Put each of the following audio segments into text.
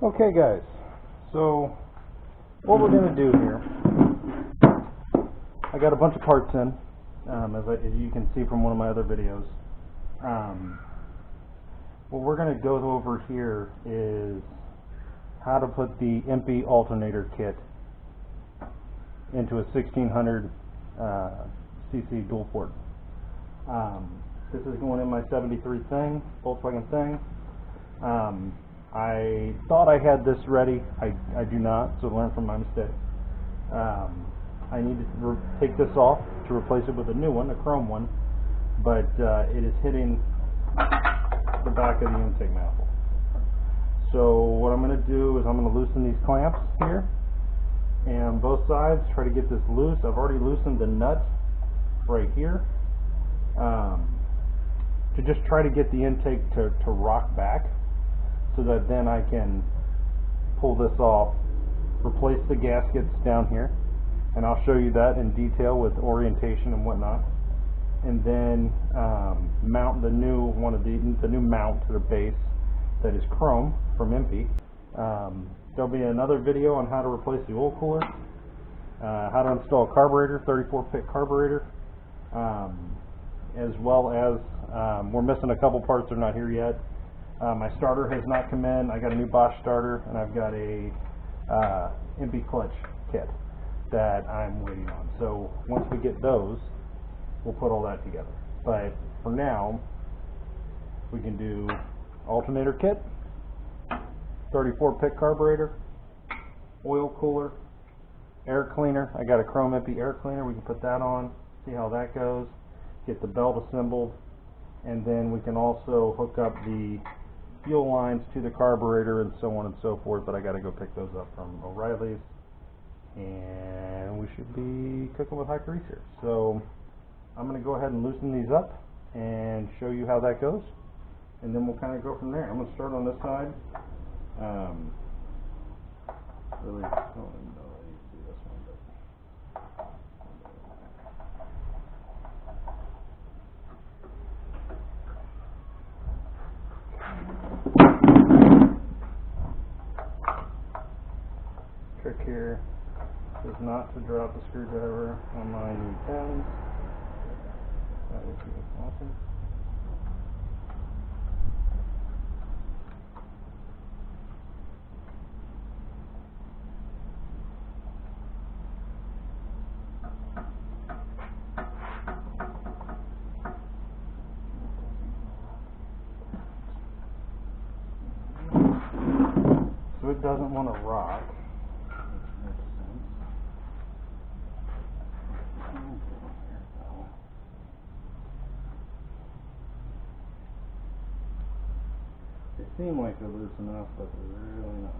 Okay guys, so what we're going to do here, I got a bunch of parts in, as you can see from one of my other videos. What we're going to go over here is how to put the Empi Alternator kit into a 1600 cc dual port. This is going in my 73 thing, Volkswagen thing. I thought I had this ready. I do not, so learn from my mistake. I need to take this off to replace it with a new one, a chrome one, but it is hitting the back of the intake manifold. So what I'm going to do is I'm going to loosen these clamps here and both sides, try to get this loose. I've already loosened the nut right here to just try to get the intake to rock back, so that then I can pull this off, replace the gaskets down here, and I'll show you that in detail with orientation and whatnot, and then mount the new new mount to the base that is chrome from Empi. There'll be another video on how to replace the oil cooler, how to install a carburetor, 34-pit carburetor, as well as we're missing a couple parts that are not here yet. My starter has not come in. I got a new Bosch starter, and I've got a Empi clutch kit that I'm waiting on. So once we get those, we'll put all that together. But for now, we can do alternator kit, 34-pit carburetor, oil cooler, air cleaner. I got a chrome Empi air cleaner. We can put that on, see how that goes, get the belt assembled, and then we can also hook up the fuel lines to the carburetor and so on and so forth, but I got to go pick those up from O'Reilly's, and we should be cooking with high grease here. So I'm going to go ahead and loosen these up and show you how that goes, and then we'll kind of go from there. I'm going to start on this side. Really don't know how you do this one, but trick here is not to drop the screwdriver on my new pins. That would be awesome. So it doesn't want to rock. They seem like they're loose enough, but they're really not.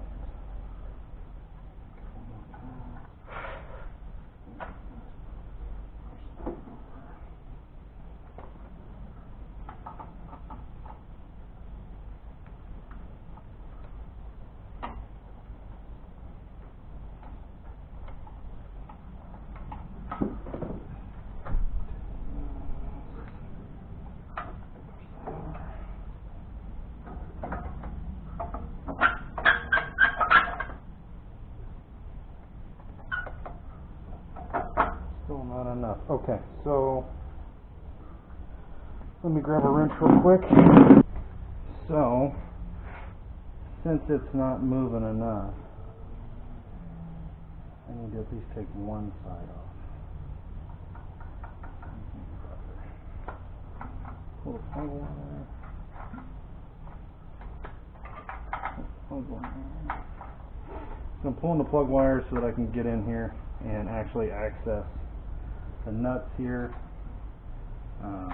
Still not enough. Okay, so let me grab a wrench real quick. So, since it's not moving enough, I need to at least take one side off. Pull the plug wire. So I'm pulling the plug wire so that I can get in here and actually access the nuts here. I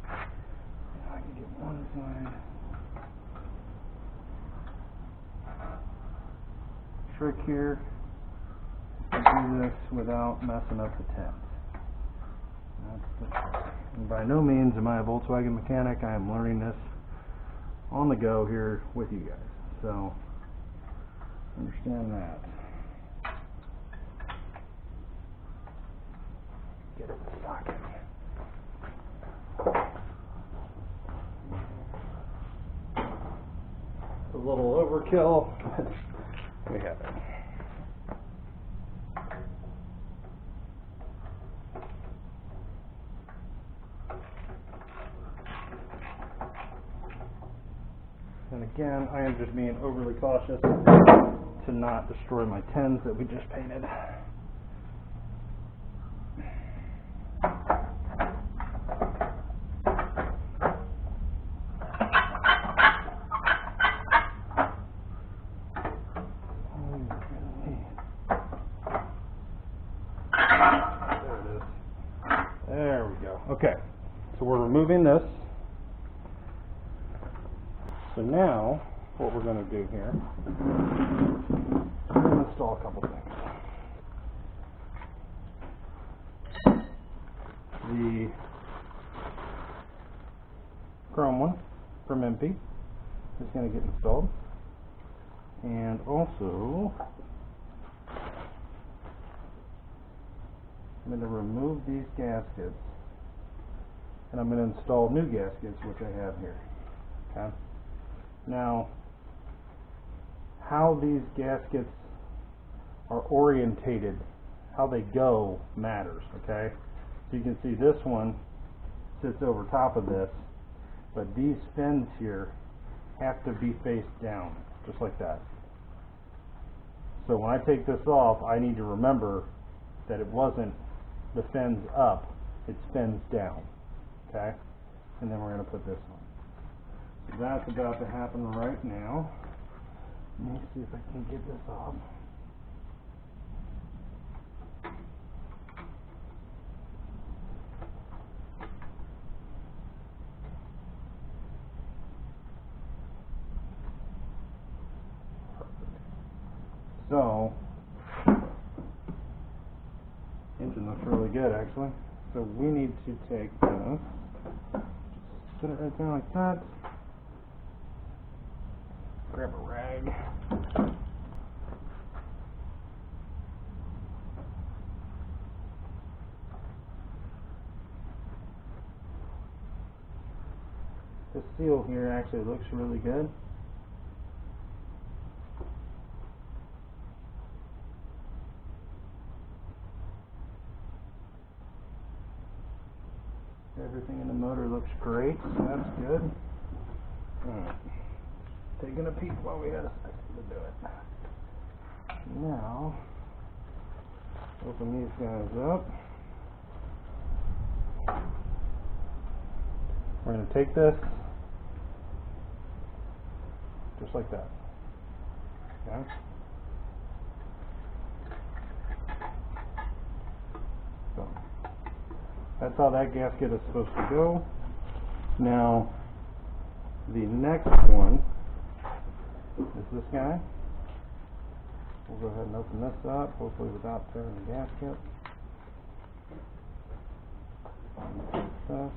can get one side. Trick here to do this without messing up the tent. That's the trick. And by no means am I a Volkswagen mechanic. I am learning this on the go here with you guys. So understand that. Get it in the socket. A little overkill. overkill. We have it. And again, I am just being overly cautious to not destroy my tins that we just painted. There we go. Okay, so we're removing this. So now, what we're going to do here, we're going to install a couple things. The chrome one from Empi is going to get installed. And also, I'm going to remove these gaskets, and I'm going to install new gaskets, which I have here. Okay. Now, how these gaskets are orientated, how they go, matters. Okay. So you can see this one sits over top of this, but these fins here have to be face down, just like that. So when I take this off, I need to remember that it wasn't the fins up, it's fins down. Okay? And then we're going to put this on. So that's about to happen right now. Let me see if I can get this off. So, engine looks really good actually. So we need to take this, put it right there like that, grab a rag, the seal here actually looks really good. Everything in the motor looks great, so that's good. Alright. Taking a peek while we had a second to do it. Now, open these guys up. We're going to take this just like that. Okay? So, that's how that gasket is supposed to go. Now, the next one is this guy. We'll go ahead and open this up, hopefully without tearing the gasket. This.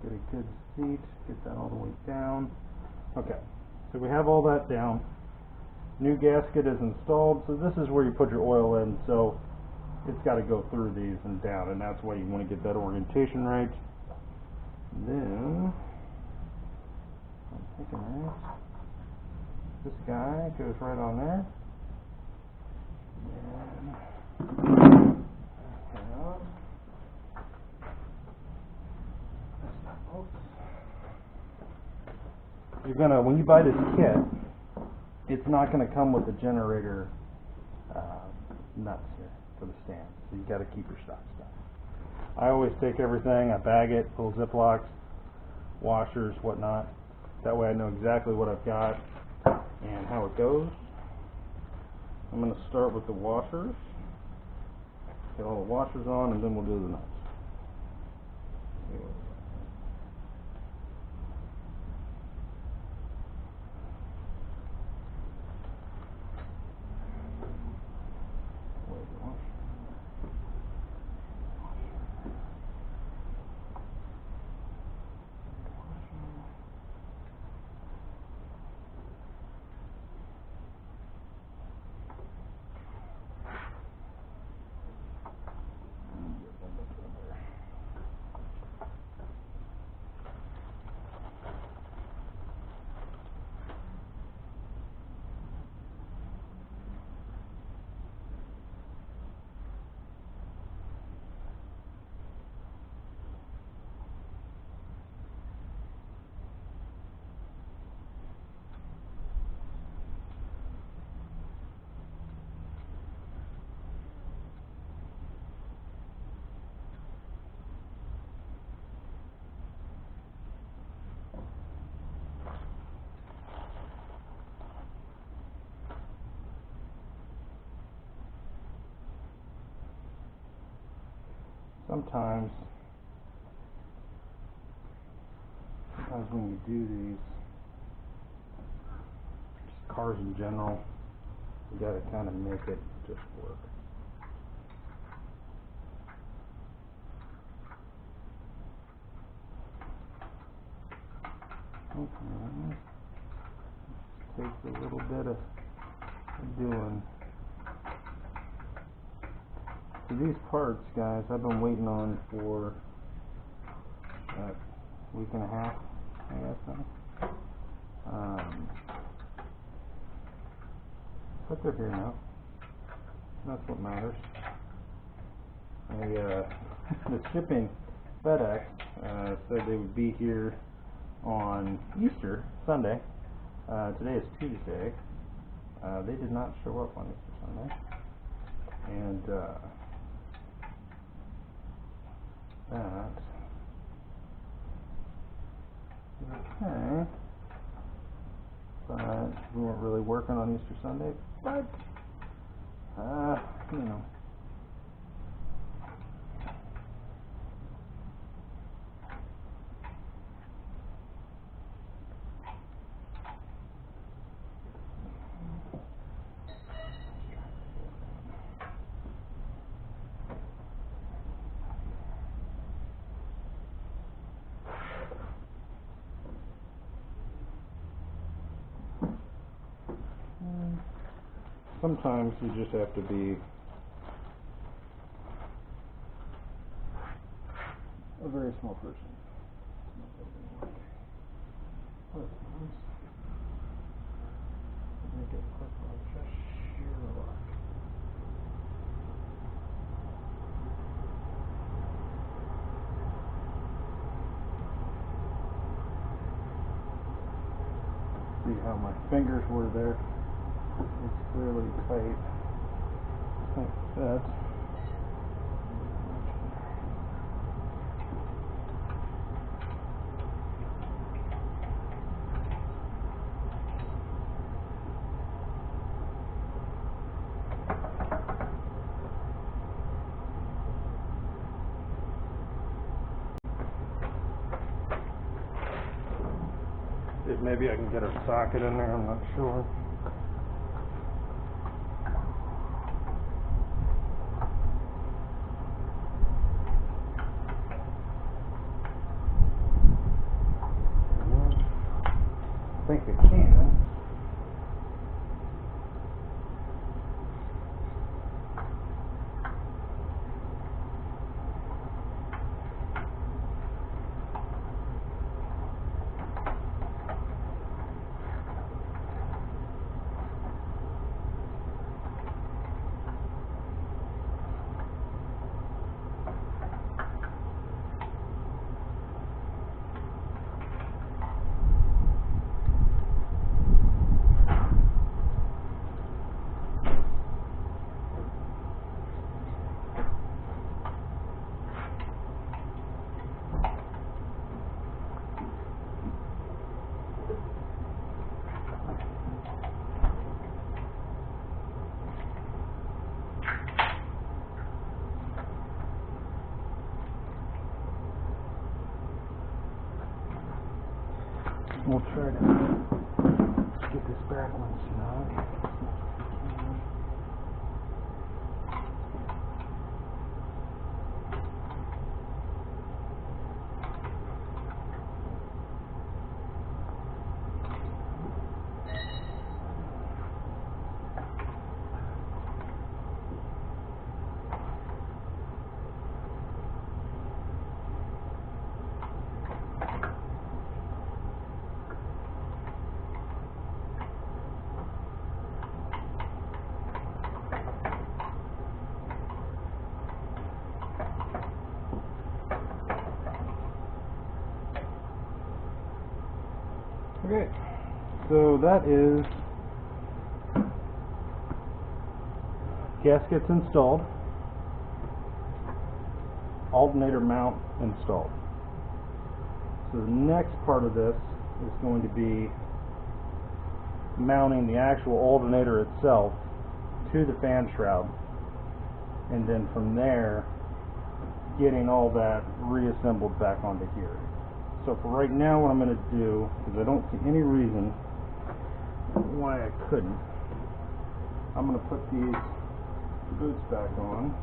Get a good seat, get that all the way down. Okay, so we have all that down. New gasket is installed, so this is where you put your oil in, so it's got to go through these and down, and that's why you want to get that orientation right. Then, I'm thinking right, this guy goes right on there. And you're gonna, when you buy this kit, it's not gonna come with the generator nuts here for the stand, so you got to keep your stock stuff. I always take everything, I bag it, little Ziplocs, washers, whatnot. That way I know exactly what I've got and how it goes. I'm gonna start with the washers. Get all the washers on, and then we'll do the nuts. sometimes when you do these, just cars in general, you got to kind of make it just work. Okay. Takes a little bit of doing. So these parts, guys, I've been waiting on for a week and a half, I guess now. But they're here now. That's what matters. The shipping, FedEx, said they would be here on Easter Sunday. Today is Tuesday. They did not show up on Easter Sunday. And that, okay. But we weren't really working on Easter Sunday, but you know. Sometimes you just have to be a very small person. That's nice. Make it click on just sheer rock. See how my fingers were there? It's clearly tight like that. Maybe I can get a socket in there, I'm not sure. I think it can. We'll try to get this back one snug. Okay, so that is gaskets installed, alternator mount installed. So the next part of this is going to be mounting the actual alternator itself to the fan shroud, and then from there getting all that reassembled back onto here. So for right now, what I'm going to do, because I don't see any reason why I couldn't, I'm going to put these boots back on.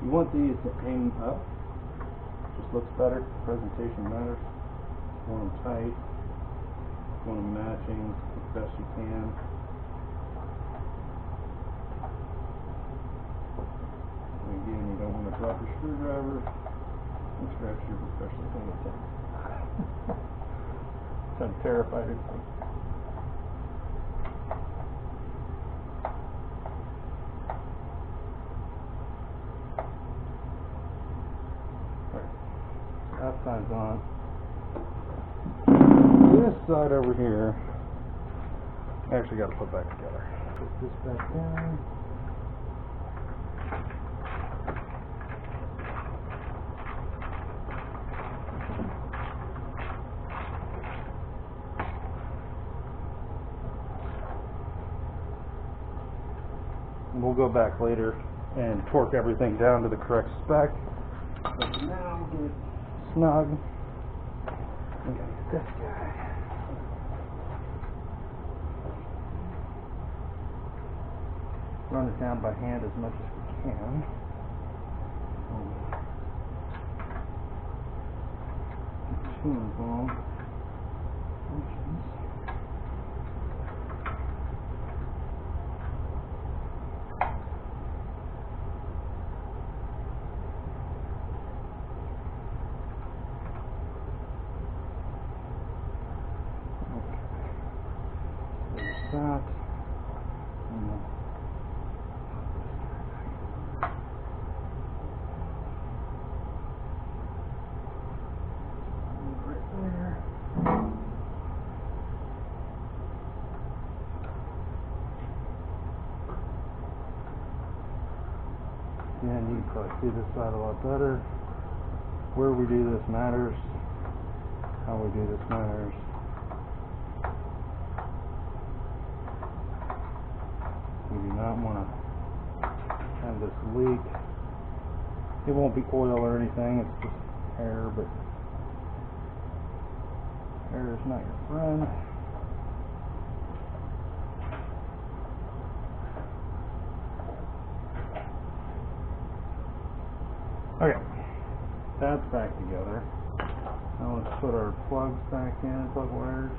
You want these to aim up, just looks better, presentation matters. You want them tight, you want them matching as best you can. And again, you don't want to drop your screwdriver and scratch your professional fingertips. I'm terrified of it. That side's on. This side over here, I actually got to put back together. Put this back down. And we'll go back later and torque everything down to the correct spec. But for now, we'll get it snug. We gotta get this guy. Run it down by hand as much as we can. Too involved. That. Right there. Again, you can probably see this side a lot better. Where we do this matters. How we do this matters. We do not want to have this leak. It won't be oil or anything, it's just air, but air is not your friend. Okay, that's back together. Now let's put our plugs back in, plug wires.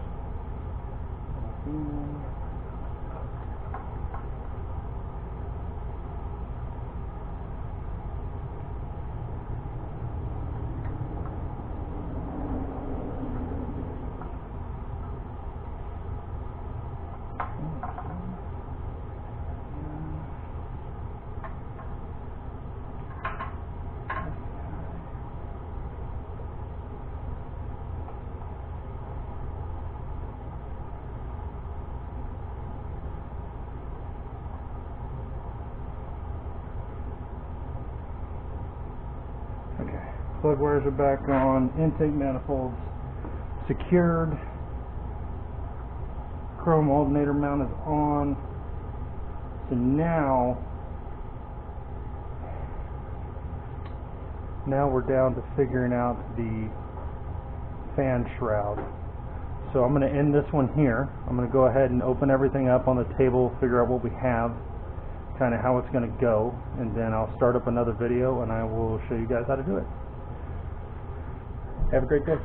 Plug wires are back on, intake manifolds secured, chrome alternator mount is on. So now we're down to figuring out the fan shroud. So I'm going to end this one here. I'm going to go ahead and open everything up on the table, figure out what we have, kind of how it's going to go, and then I'll start up another video and I will show you guys how to do it. Have a great day.